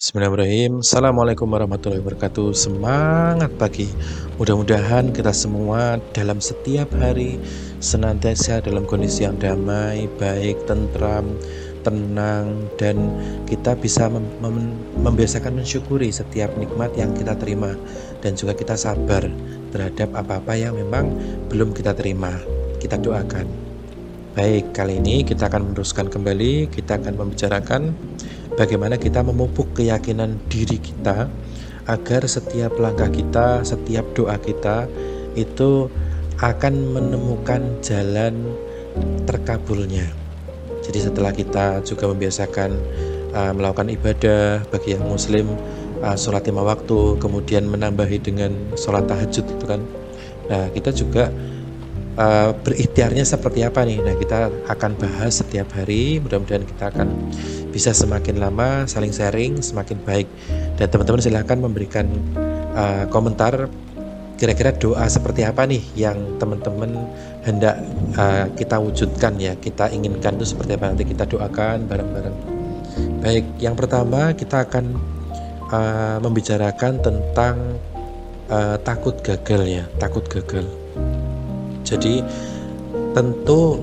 Bismillahirrahmanirrahim. Assalamualaikum warahmatullahi wabarakatuh. Semangat pagi. Mudah-mudahan kita semua dalam setiap hari senantiasa dalam kondisi yang damai, baik, tentram, tenang, dan kita bisa membiasakan mensyukuri setiap nikmat yang kita terima, dan juga kita sabar terhadap apa-apa yang memang belum kita terima. Kita doakan. Baik, kali ini kita akan meneruskan kembali. Kita akan membicarakan bagaimana kita memupuk keyakinan diri kita agar setiap langkah kita, setiap doa kita itu akan menemukan jalan terkabulnya. Jadi setelah kita juga membiasakan melakukan ibadah bagi yang muslim, sholat 5 waktu, kemudian menambahi dengan sholat tahajud itu kan. Nah, kita juga berikhtiarnya seperti apa nih? Nah, kita akan bahas setiap hari. Mudah-mudahan kita akan bisa semakin lama saling sharing semakin baik. Dan teman-teman silahkan memberikan komentar kira-kira doa seperti apa nih yang teman-teman hendak kita wujudkan ya, kita inginkan itu seperti apa, nanti kita doakan bareng-bareng. Baik, yang pertama kita akan membicarakan tentang takut gagal ya, takut gagal. Jadi tentu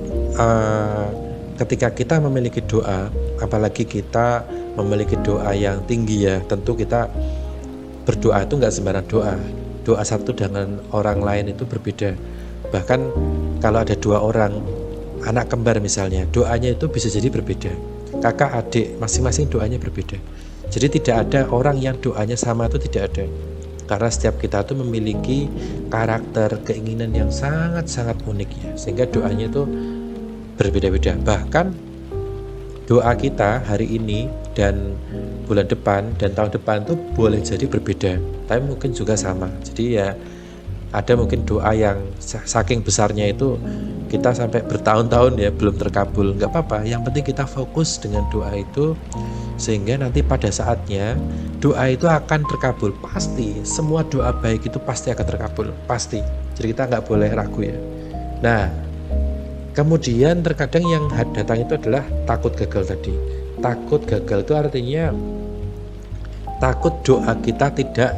ketika kita memiliki doa, apalagi kita memiliki doa yang tinggi ya, tentu kita berdoa itu nggak sembarang doa. Doa satu dengan orang lain itu berbeda. Bahkan kalau ada 2 orang anak kembar misalnya, doanya itu bisa jadi berbeda. Kakak adik masing-masing doanya berbeda. Jadi tidak ada orang yang doanya sama, itu tidak ada. Karena setiap kita tuh memiliki karakter, keinginan yang sangat-sangat unik ya, sehingga doanya itu berbeda-beda. Bahkan doa kita hari ini dan bulan depan dan tahun depan itu boleh jadi berbeda, tapi mungkin juga sama. Jadi ya ada mungkin doa yang saking besarnya itu kita sampai bertahun-tahun ya belum terkabul, nggak apa-apa. Yang penting kita fokus dengan doa itu, sehingga nanti pada saatnya doa itu akan terkabul. Pasti semua doa baik itu pasti akan terkabul, pasti. Jadi kita nggak boleh ragu ya. Nah, kemudian terkadang yang datang itu adalah takut gagal tadi. Takut gagal itu artinya takut doa kita tidak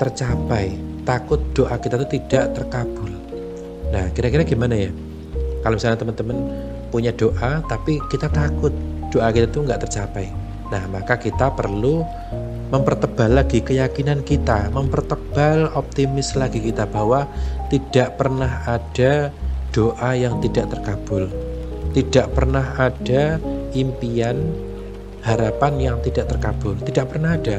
tercapai, takut doa kita itu tidak terkabul. Nah, kira-kira gimana ya kalau misalnya teman-teman punya doa tapi kita takut doa kita itu nggak tercapai? Nah, maka kita perlu mempertebal lagi keyakinan kita, mempertebal optimis lagi kita bahwa tidak pernah ada doa yang tidak terkabul, tidak pernah ada impian, harapan yang tidak terkabul, tidak pernah ada.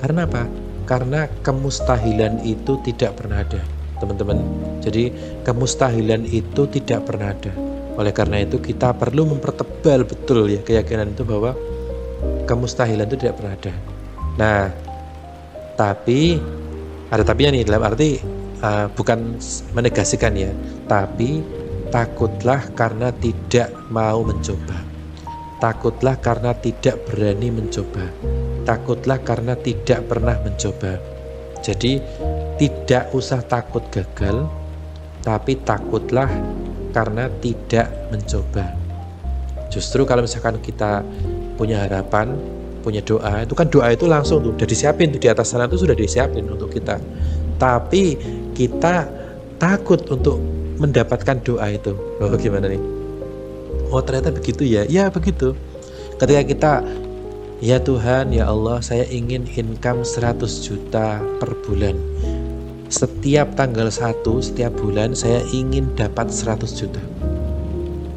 Karena apa? Karena kemustahilan itu tidak pernah ada, teman-teman. Jadi kemustahilan itu tidak pernah ada. Oleh karena itu kita perlu mempertebal betul ya keyakinan itu bahwa kemustahilan itu tidak pernah ada. Nah, tapi ada tapinya nih, dalam arti bukan menegasikan ya, tapi takutlah karena tidak mau mencoba, takutlah karena tidak berani mencoba, takutlah karena tidak pernah mencoba. Jadi tidak usah takut gagal, tapi takutlah karena tidak mencoba. Justru kalau misalkan kita punya harapan, punya doa, itu kan doa itu langsung tuh udah disiapin tuh di atas sana, tuh sudah disiapin untuk kita. Tapi kita takut untuk mendapatkan doa itu. Oh, gimana nih? Oh, ternyata begitu ya. Ya, begitu. Ketika kita, ya Tuhan, ya Allah, saya ingin income 100 juta per bulan. Setiap tanggal 1 setiap bulan saya ingin dapat 100 juta.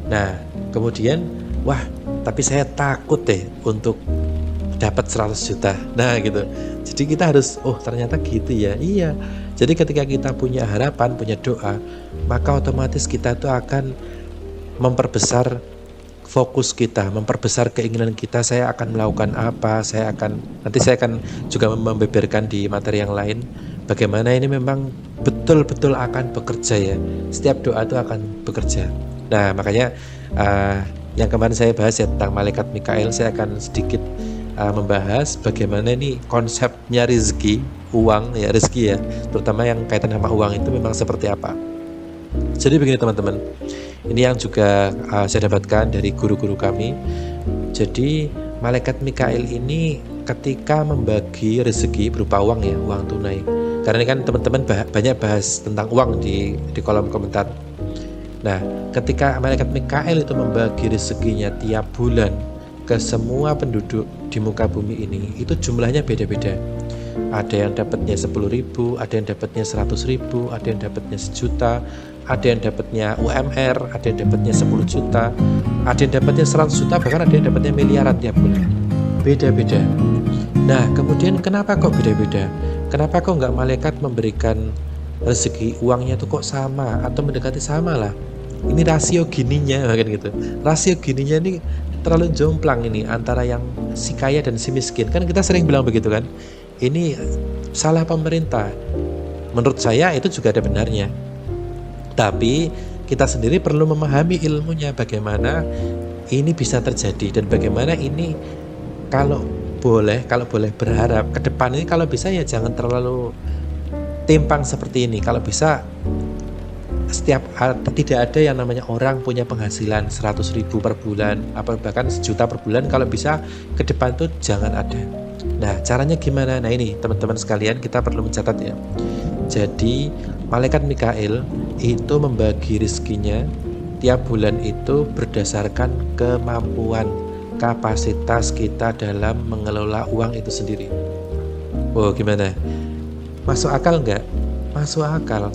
Nah, kemudian wah, tapi saya takut deh untuk dapat 100 juta. Nah, gitu. Jadi kita harus, oh ternyata gitu ya. Iya. Jadi ketika kita punya harapan, punya doa, maka otomatis kita itu akan memperbesar fokus kita, memperbesar keinginan kita. Saya akan melakukan apa? Nanti saya akan juga membeberkan di materi yang lain bagaimana ini memang betul-betul akan bekerja ya. Setiap doa itu akan bekerja. Nah, makanya yang kemarin saya bahas ya tentang malaikat Mikail, saya akan sedikit membahas bagaimana ini konsepnya rezeki, uang ya, rezeki ya, terutama yang kaitan sama uang itu memang seperti apa. Jadi begini teman-teman, ini yang juga saya dapatkan dari guru-guru kami. Jadi malaikat Mikail ini ketika membagi rezeki berupa uang ya, uang tunai. Karena ini kan teman-teman banyak bahas tentang uang di kolom komentar. Nah, ketika malaikat Mikail itu membagi rezekinya tiap bulan ke semua penduduk di muka bumi ini, itu jumlahnya beda-beda. Ada yang dapatnya 10.000, ada yang dapatnya 100.000, ada yang dapatnya 1 juta, ada yang dapatnya UMR, ada yang dapatnya 10 juta, ada yang dapatnya 100 juta, bahkan ada yang dapatnya miliaran tiap bulan. Beda-beda. Nah, kemudian kenapa kok beda-beda? Kenapa kok nggak malaikat memberikan rezeki uangnya itu kok sama atau mendekati sama lah? Ini rasio gininya, kan gitu. Rasio gininya ini terlalu jomplang ini antara yang si kaya dan si miskin. Kan kita sering bilang begitu kan. Ini salah pemerintah. Menurut saya itu juga ada benarnya. Tapi kita sendiri perlu memahami ilmunya bagaimana ini bisa terjadi dan bagaimana ini kalau boleh berharap ke depan ini kalau bisa ya jangan terlalu timpang seperti ini. Kalau bisa tidak ada yang namanya orang punya penghasilan 100.000 per bulan apa bahkan 1 juta per bulan. Kalau bisa ke depan tuh jangan ada. Nah, caranya gimana? Nah, ini teman-teman sekalian kita perlu mencatat ya. Jadi malaikat Mikail itu membagi rezekinya tiap bulan itu berdasarkan kemampuan kapasitas kita dalam mengelola uang itu sendiri. Oh, gimana? Masuk akal nggak? Masuk akal.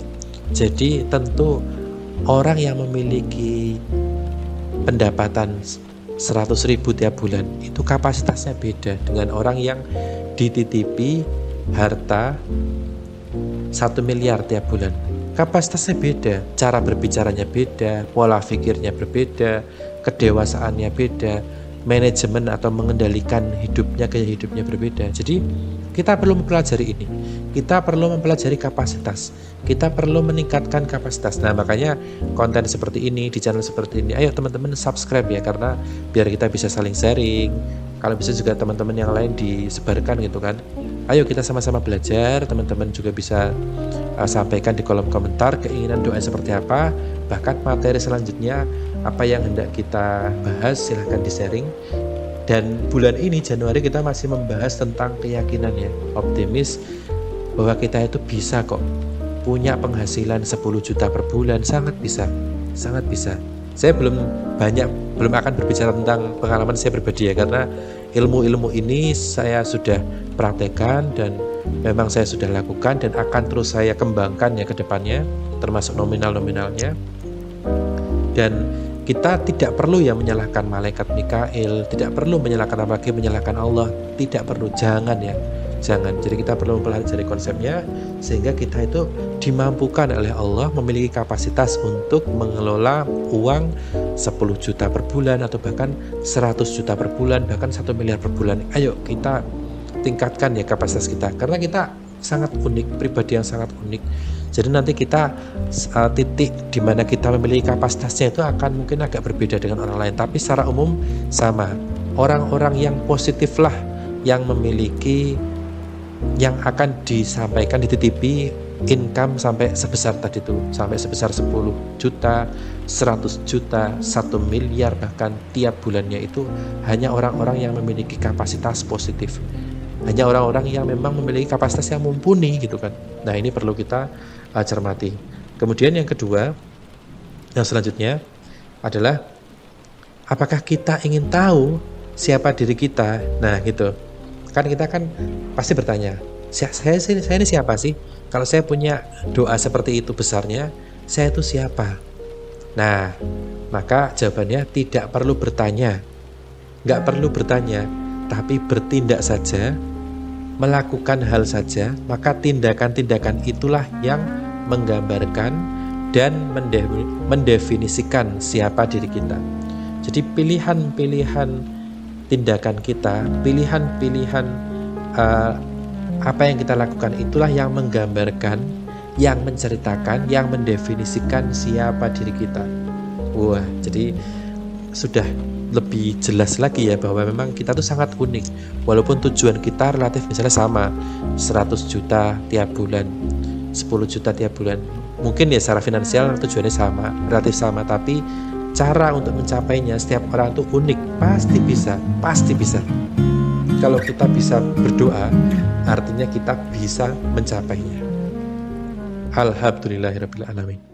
Jadi tentu orang yang memiliki pendapatan 100.000 tiap bulan itu kapasitasnya beda dengan orang yang dititipi harta 1 miliar tiap bulan. Kapasitasnya beda, cara berbicaranya beda, pola pikirnya berbeda, kedewasaannya beda, manajemen atau mengendalikan gaya hidupnya berbeda. Jadi kita perlu mempelajari ini. Kita perlu mempelajari kapasitas. Kita perlu meningkatkan kapasitas. Nah, makanya konten seperti ini di channel seperti ini. Ayo teman-teman subscribe ya, karena biar kita bisa saling sharing. Kalau bisa juga teman-teman yang lain disebarkan gitu kan. Ayo kita sama-sama belajar. Teman-teman juga bisa sampaikan di kolom komentar keinginan doa seperti apa. Bahkan materi selanjutnya apa yang hendak kita bahas silahkan di-sharing. Dan bulan ini Januari kita masih membahas tentang keyakinan ya, optimis bahwa kita itu bisa kok punya penghasilan 10 juta per bulan, sangat bisa. Saya belum akan berbicara tentang pengalaman saya pribadi ya, karena ilmu-ilmu ini saya sudah praktekkan dan memang saya sudah lakukan dan akan terus saya kembangkan ya ke depannya, termasuk nominalnya. Dan kita tidak perlu ya menyalahkan malaikat Mikail, tidak perlu menyalahkan apalagi menyalahkan Allah, tidak perlu, jangan. Jadi kita perlu mempelajari konsepnya sehingga kita itu dimampukan oleh Allah memiliki kapasitas untuk mengelola uang 10 juta per bulan atau bahkan 100 juta per bulan, bahkan 1 miliar per bulan. Ayo kita tingkatkan ya kapasitas kita, karena kita sangat unik, pribadi yang sangat unik. Jadi nanti kita titik di mana kita memiliki kapasitasnya itu akan mungkin agak berbeda dengan orang lain, tapi secara umum sama. Orang-orang yang positif lah yang memiliki, yang akan disampaikan dititipi income sampai sebesar tadi itu, sampai sebesar 10 juta, 100 juta, 1 miliar bahkan tiap bulannya, itu hanya orang-orang yang memiliki kapasitas positif. Hanya orang-orang yang memang memiliki kapasitas yang mumpuni gitu kan. Nah, ini perlu kita cermati. Kemudian yang kedua, yang selanjutnya adalah apakah kita ingin tahu siapa diri kita? Nah gitu. Kan kita kan pasti bertanya, saya ini siapa sih? Kalau saya punya doa seperti itu besarnya, saya itu siapa? Nah, maka jawabannya tidak perlu bertanya. Nggak perlu bertanya, tapi bertindak saja, melakukan hal saja, maka tindakan-tindakan itulah yang menggambarkan dan mendefinisikan siapa diri kita. Jadi pilihan-pilihan tindakan kita, pilihan-pilihan apa yang kita lakukan itulah yang menggambarkan, yang menceritakan, yang mendefinisikan siapa diri kita. Wah, jadi sudah lebih jelas lagi ya bahwa memang kita tuh sangat unik. Walaupun tujuan kita relatif misalnya sama, 100 juta tiap bulan, 10 juta tiap bulan, mungkin ya secara finansial tujuannya sama, relatif sama, tapi cara untuk mencapainya setiap orang tuh unik. Pasti bisa. kalau kita bisa berdoa, artinya kita bisa mencapainya. Alhamdulillahirabbil alamin.